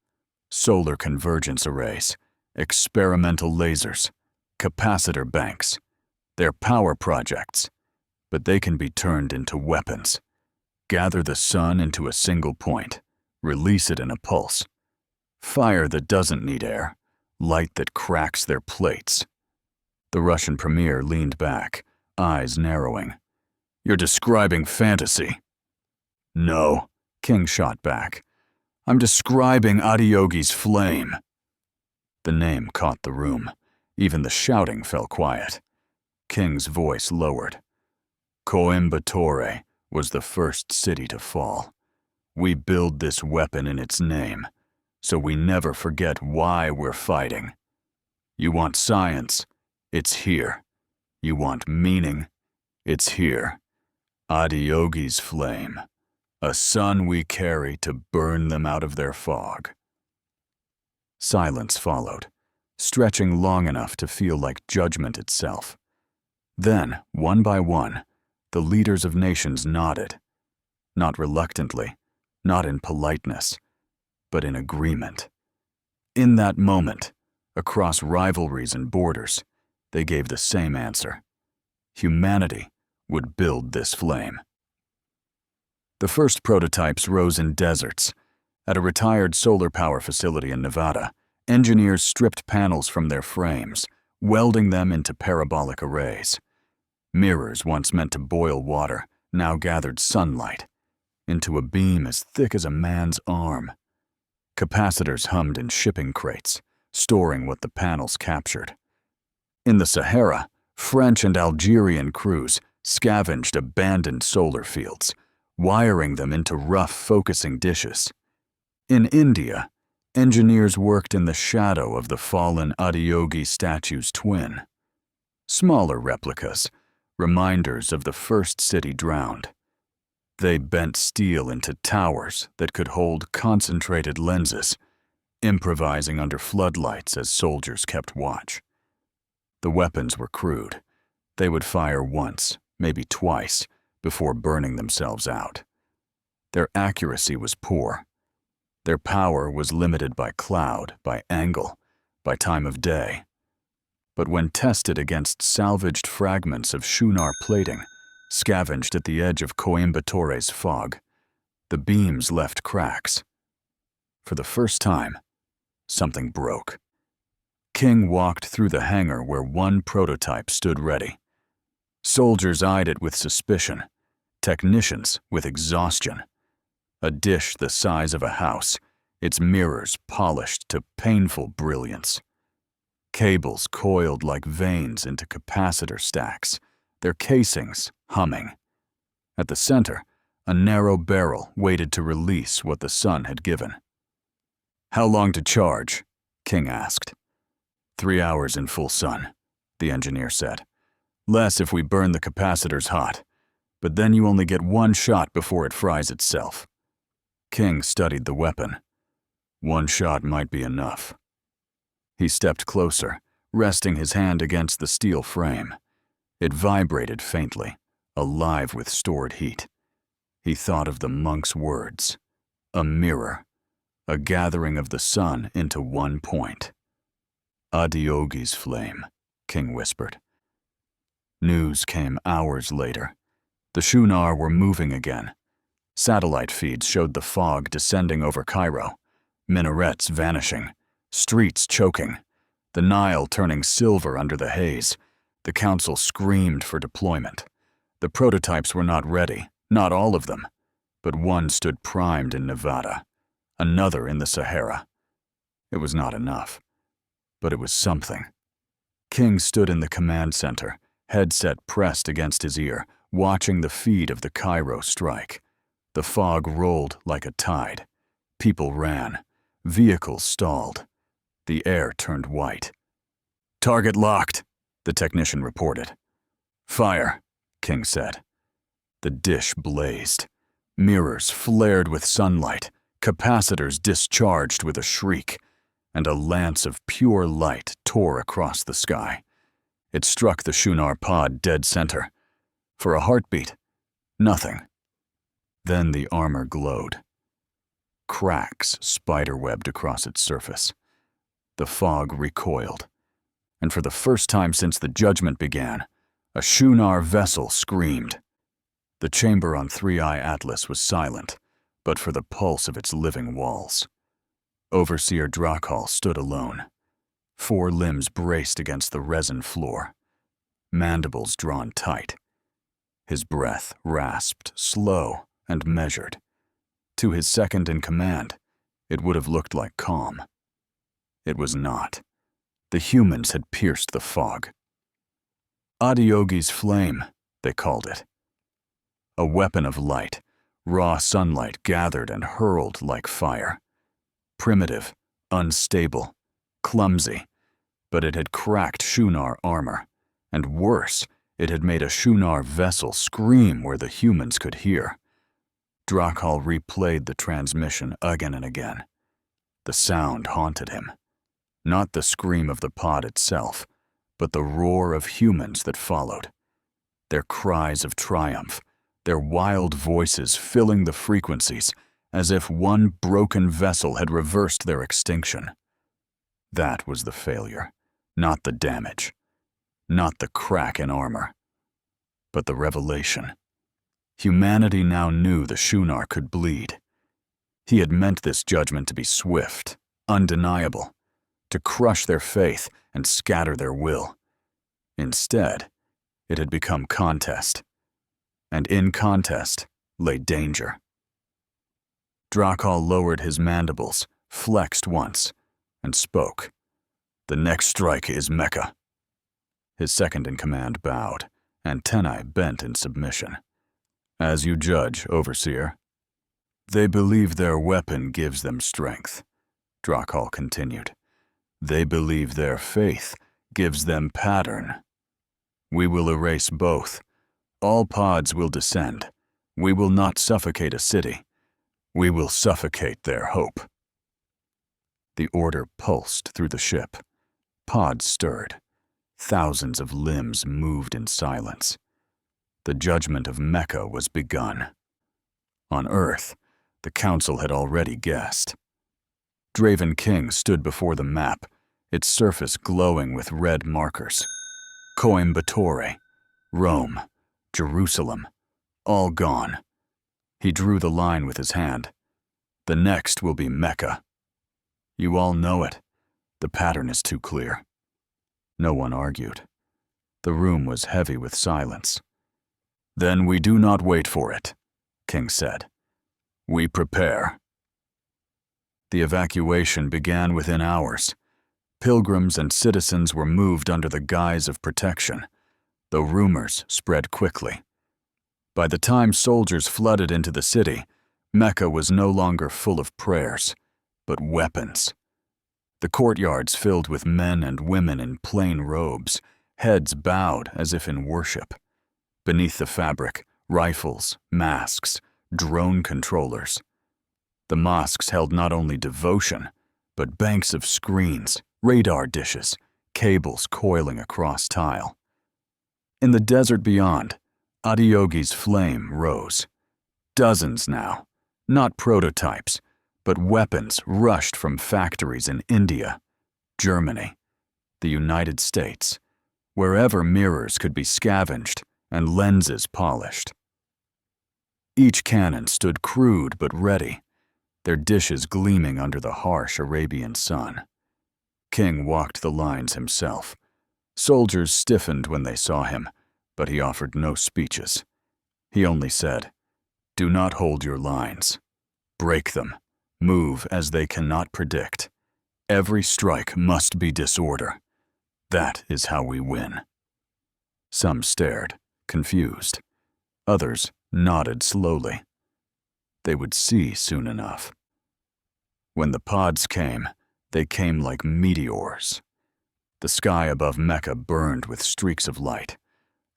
Solar convergence arrays, experimental lasers, capacitor banks. They're power projects, but they can be turned into weapons. Gather the sun into a single point, release it in a pulse. Fire that doesn't need air, light that cracks their plates. The Russian premier leaned back, eyes narrowing. You're describing fantasy. No, King shot back. I'm describing Adiyogi's flame. The name caught the room. Even the shouting fell quiet. King's voice lowered. Coimbatore was the first city to fall. We build this weapon in its name, so we never forget why we're fighting. You want science? It's here. You want meaning? It's here. Adiyogi's flame. A sun we carry to burn them out of their fog. Silence followed, stretching long enough to feel like judgment itself. Then, one by one, the leaders of nations nodded. Not reluctantly, not in politeness, but in agreement. In that moment, across rivalries and borders, they gave the same answer. Humanity would build this flame. The first prototypes rose in deserts. At a retired solar power facility in Nevada, engineers stripped panels from their frames, welding them into parabolic arrays. Mirrors once meant to boil water now gathered sunlight into a beam as thick as a man's arm. Capacitors hummed in shipping crates, storing what the panels captured. In the Sahara, French and Algerian crews scavenged abandoned solar fields, wiring them into rough focusing dishes. In India, engineers worked in the shadow of the fallen Adiyogi statue's twin. Smaller replicas, reminders of the first city drowned. They bent steel into towers that could hold concentrated lenses, improvising under floodlights as soldiers kept watch. The weapons were crude. They would fire once, maybe twice, before burning themselves out. Their accuracy was poor. Their power was limited by cloud, by angle, by time of day. But when tested against salvaged fragments of Chunar plating, scavenged at the edge of Coimbatore's fog, the beams left cracks. For the first time, something broke. King walked through the hangar where one prototype stood ready. Soldiers eyed it with suspicion, technicians with exhaustion. A dish the size of a house, its mirrors polished to painful brilliance. Cables coiled like veins into capacitor stacks, their casings humming. At the center, a narrow barrel waited to release what the sun had given. "How long to charge?" King asked. 3 hours in full sun, the engineer said. "Less if we burn the capacitors hot, but then you only get one shot before it fries itself." King studied the weapon. One shot might be enough. He stepped closer, resting his hand against the steel frame. It vibrated faintly, alive with stored heat. He thought of the monk's words. A mirror, a gathering of the sun into one point. "Adiogi's flame," King whispered. News came hours later. The Chunar were moving again. Satellite feeds showed the fog descending over Cairo, minarets vanishing, streets choking, the Nile turning silver under the haze. The council screamed for deployment. The prototypes were not ready, not all of them, but one stood primed in Nevada, another in the Sahara. It was not enough, but it was something. King stood in the command center, headset pressed against his ear, watching the feed of the Cairo strike. The fog rolled like a tide. People ran. Vehicles stalled. The air turned white. "Target locked," the technician reported. "Fire," King said. The dish blazed. Mirrors flared with sunlight, capacitors discharged with a shriek, and a lance of pure light tore across the sky. It struck the Chunar pod dead center. For a heartbeat, nothing. Then the armor glowed. Cracks spiderwebbed across its surface. The fog recoiled, and for the first time since the judgment began, a Chunar vessel screamed. The chamber on 3i Atlas was silent, but for the pulse of its living walls. Overseer Drakal stood alone. 4 limbs braced against the resin floor, mandibles drawn tight. His breath rasped, slow and measured. To his second in command, it would have looked like calm. It was not. The humans had pierced the fog. Adiogi's flame, they called it. A weapon of light, raw sunlight gathered and hurled like fire. Primitive, unstable, clumsy, but it had cracked Chunar armor, and worse, it had made a Chunar vessel scream where the humans could hear. Drakal replayed the transmission again and again. The sound haunted him. Not the scream of the pod itself, but the roar of humans that followed. Their cries of triumph, their wild voices filling the frequencies as if one broken vessel had reversed their extinction. That was the failure, not the damage, not the crack in armor, but the revelation. Humanity now knew the Chunar could bleed. He had meant this judgment to be swift, undeniable, to crush their faith and scatter their will. Instead, it had become contest, and in contest lay danger. Drakal lowered his mandibles, flexed once, and spoke. "The next strike is Mecca." His second-in-command bowed, antennae bent in submission. "As you judge, Overseer." "They believe their weapon gives them strength," Drakal continued. "They believe their faith gives them pattern. We will erase both. All pods will descend. We will not suffocate a city. We will suffocate their hope." The order pulsed through the ship. Pods stirred. Thousands of limbs moved in silence. The judgment of Mecca was begun. On Earth, the Council had already guessed. Draven King stood before the map, its surface glowing with red markers. Coimbatore, Rome, Jerusalem, all gone. He drew the line with his hand. The next will be Mecca. You all know it. The pattern is too clear. No one argued. The room was heavy with silence. Then we do not wait for it, King said. We prepare. The evacuation began within hours. Pilgrims and citizens were moved under the guise of protection, though rumors spread quickly. By the time soldiers flooded into the city, Mecca was no longer full of prayers, but weapons. The courtyards filled with men and women in plain robes, heads bowed as if in worship. Beneath the fabric, rifles, masks, drone controllers. The mosques held not only devotion, but banks of screens, radar dishes, cables coiling across tile. In the desert beyond, Adiyogi's flame rose. Dozens now, not prototypes, but weapons rushed from factories in India, Germany, the United States, wherever mirrors could be scavenged and lenses polished. Each cannon stood crude but ready, their dishes gleaming under the harsh Arabian sun. King walked the lines himself. Soldiers stiffened when they saw him, but he offered no speeches. He only said, "Do not hold your lines. Break them. Move as they cannot predict. Every strike must be disorder. That is how we win." Some stared, confused. Others nodded slowly. They would see soon enough. When the pods came, they came like meteors. The sky above Mecca burned with streaks of light.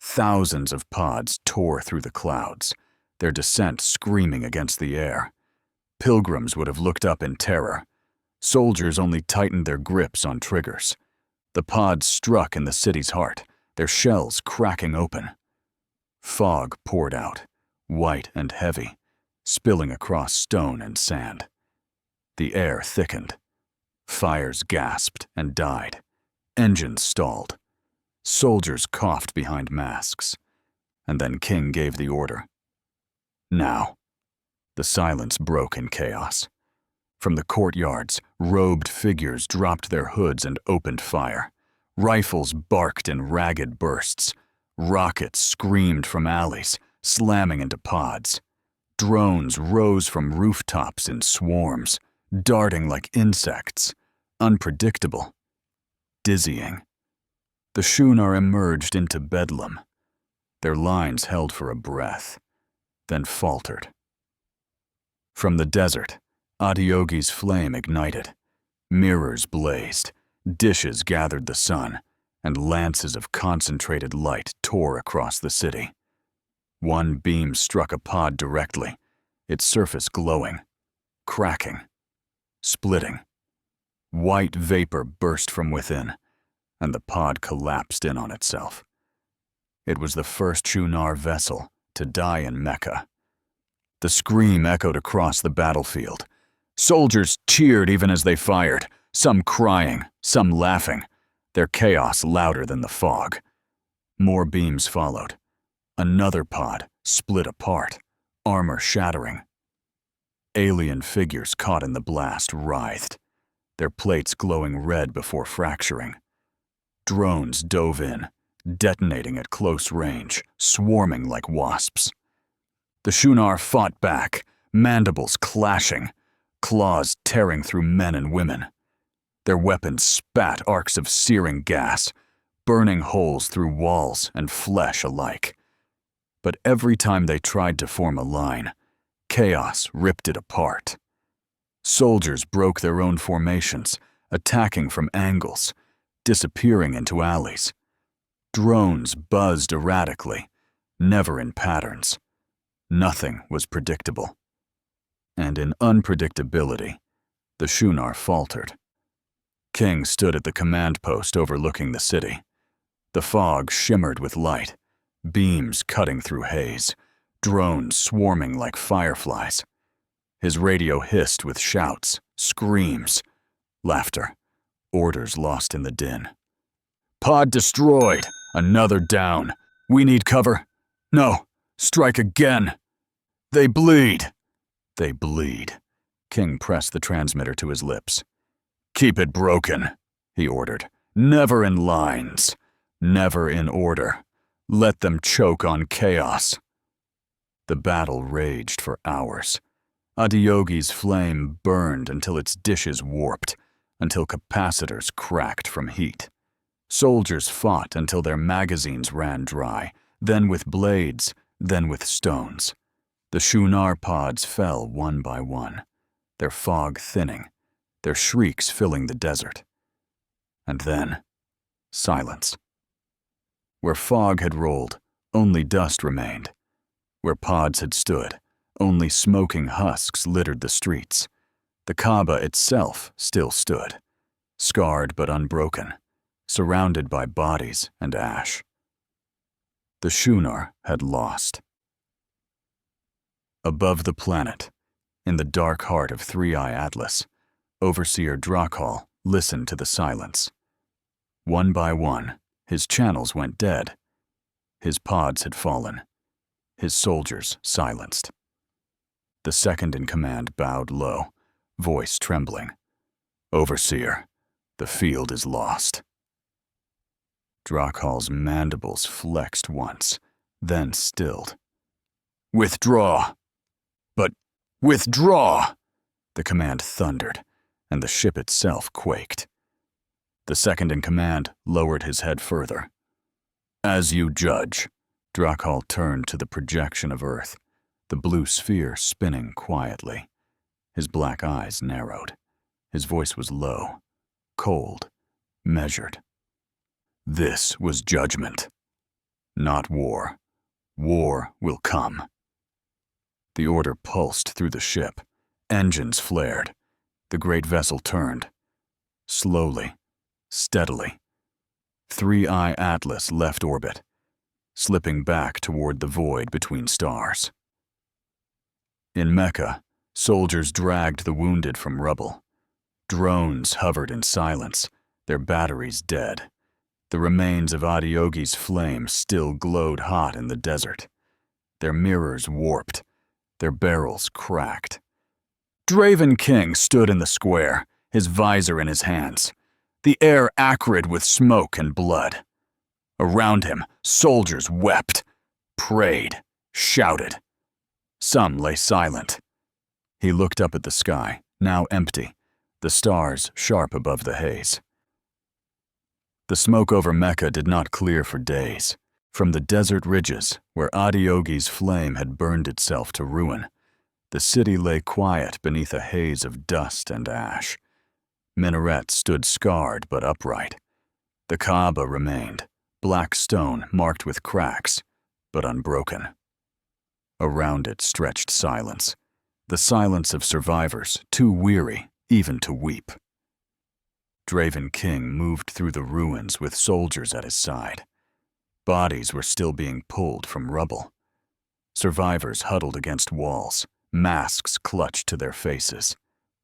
Thousands of pods tore through the clouds, their descent screaming against the air. Pilgrims would have looked up in terror. Soldiers only tightened their grips on triggers. The pods struck in the city's heart, their shells cracking open. Fog poured out, white and heavy, spilling across stone and sand. The air thickened. Fires gasped and died. Engines stalled. Soldiers coughed behind masks. And then King gave the order. Now. The silence broke in chaos. From the courtyards, robed figures dropped their hoods and opened fire. Rifles barked in ragged bursts. Rockets screamed from alleys, slamming into pods. Drones rose from rooftops in swarms, darting like insects, unpredictable, dizzying. The Shunar emerged into bedlam. Their lines held for a breath, then faltered. From the desert, Adiyogi's flame ignited. Mirrors blazed, dishes gathered the sun, and lances of concentrated light tore across the city. One beam struck a pod directly, its surface glowing, cracking, splitting. White vapor burst from within, and the pod collapsed in on itself. It was the first Shunar vessel to die in Mecca. The scream echoed across the battlefield. Soldiers cheered even as they fired, some crying, some laughing, their chaos louder than the fog. More beams followed. Another pod split apart, armor shattering. Alien figures caught in the blast writhed, their plates glowing red before fracturing. Drones dove in, detonating at close range, swarming like wasps. The Shunar fought back, mandibles clashing, claws tearing through men and women. Their weapons spat arcs of searing gas, burning holes through walls and flesh alike. But every time they tried to form a line, chaos ripped it apart. Soldiers broke their own formations, attacking from angles, disappearing into alleys. Drones buzzed erratically, never in patterns. Nothing was predictable. And in unpredictability, the Shunar faltered. King stood at the command post overlooking the city. The fog shimmered with light, beams cutting through haze, drones swarming like fireflies. His radio hissed with shouts, screams, laughter, Orders lost in the din. Pod destroyed! Another down! We need cover! No! Strike again! They bleed! They bleed. King pressed the transmitter to his lips. Keep it broken, he ordered. Never in lines. Never in order. Let them choke on chaos. The battle raged for hours. Adiyogi's flame burned until its dishes warped, until capacitors cracked from heat. Soldiers fought until their magazines ran dry, then with blades, then with stones. The Shunar pods fell one by one, their fog thinning, their shrieks filling the desert. And then, silence. Where fog had rolled, only dust remained. Where pods had stood, only smoking husks littered the streets. The Kaaba itself still stood, scarred but unbroken, surrounded by bodies and ash. The Shunar had lost. Above the planet, in the dark heart of 3i Atlas, Overseer Drakal listened to the silence. One by one, his channels went dead. His pods had fallen. His soldiers silenced. The second-in-command bowed low, voice trembling. Overseer, the field is lost. Drakal's mandibles flexed once, then stilled. Withdraw! But withdraw! The command thundered, and the ship itself quaked. The second-in-command lowered his head further. As you judge. Drakal turned to the projection of Earth, the blue sphere spinning quietly. His black eyes narrowed. His voice was low, cold, measured. This was judgment. Not war. War will come. The order pulsed through the ship. Engines flared. The great vessel turned. Slowly, steadily. 3i Atlas left orbit, slipping back toward the void between stars. In Mecca, soldiers dragged the wounded from rubble. Drones hovered in silence, their batteries dead. The remains of Adiyogi's flame still glowed hot in the desert. Their mirrors warped, their barrels cracked. Draven King stood in the square, his visor in his hands, the air acrid with smoke and blood. Around him, soldiers wept, prayed, shouted. Some lay silent. He looked up at the sky, now empty, the stars sharp above the haze. The smoke over Mecca did not clear for days. From the desert ridges, where Adiyogi's flame had burned itself to ruin, the city lay quiet beneath a haze of dust and ash. Minarets stood scarred but upright. The Kaaba remained, black stone marked with cracks, but unbroken. Around it stretched silence, the silence of survivors too weary even to weep. Draven King moved through the ruins with soldiers at his side. Bodies were still being pulled from rubble. Survivors huddled against walls, masks clutched to their faces,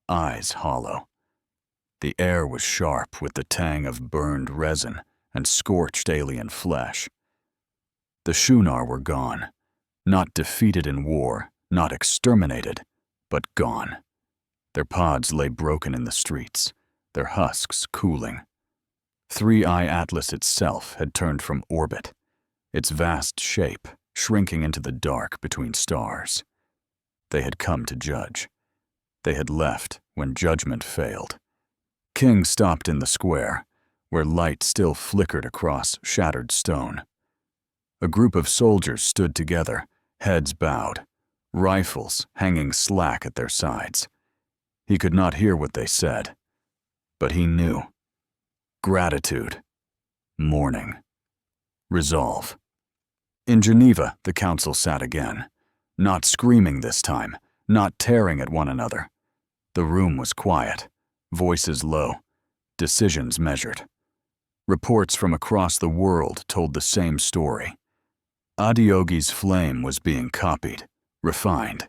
eyes hollow. The air was sharp with the tang of burned resin and scorched alien flesh. The Shunar were gone, not defeated in war, not exterminated, but gone. Their pods lay broken in the streets, their husks cooling. 3i Atlas itself had turned from orbit, its vast shape shrinking into the dark between stars. They had come to judge. They had left when judgment failed. King stopped in the square, where light still flickered across shattered stone. A group of soldiers stood together, heads bowed, rifles hanging slack at their sides. He could not hear what they said, but he knew. Gratitude, mourning, resolve. In Geneva, the council sat again, not screaming this time, not tearing at one another. The room was quiet, voices low, decisions measured. Reports from across the world told the same story. Adiyogi's flame was being copied, refined,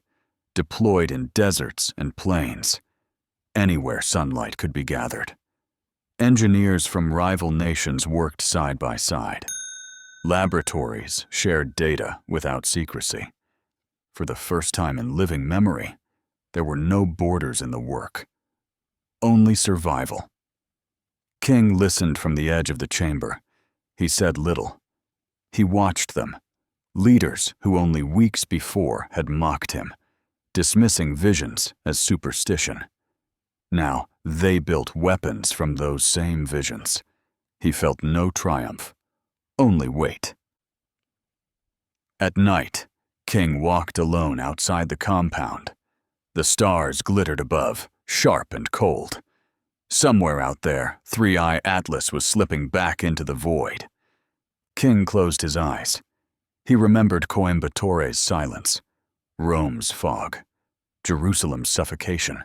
deployed in deserts and plains, anywhere sunlight could be gathered. Engineers from rival nations worked side by side. Laboratories shared data without secrecy. For the first time in living memory, there were no borders in the work. Only survival. King listened from the edge of the chamber. He said little. He watched them, leaders who only weeks before had mocked him, dismissing visions as superstition. Now they built weapons from those same visions. He felt no triumph, only weight. At night, King walked alone outside the compound. The stars glittered above, sharp and cold. Somewhere out there, 3-Eye Atlas was slipping back into the void. King closed his eyes. He remembered Coimbatore's silence, Rome's fog, Jerusalem's suffocation,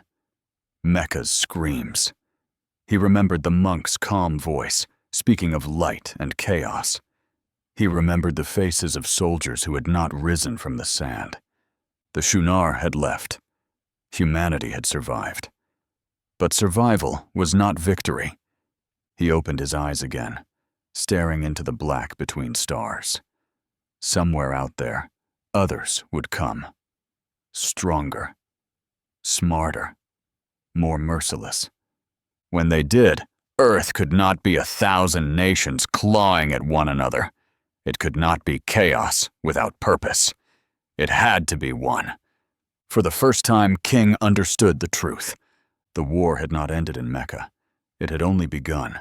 Mecca's screams. He remembered the monk's calm voice, speaking of light and chaos. He remembered the faces of soldiers who had not risen from the sand. The Shunar had left. Humanity had survived. But survival was not victory. He opened his eyes again, staring into the black between stars. Somewhere out there, others would come. Stronger, smarter, more merciless. When they did, Earth could not be 1,000 nations clawing at one another. It could not be chaos without purpose. It had to be one. For the first time, King understood the truth. The war had not ended in Mecca. It had only begun.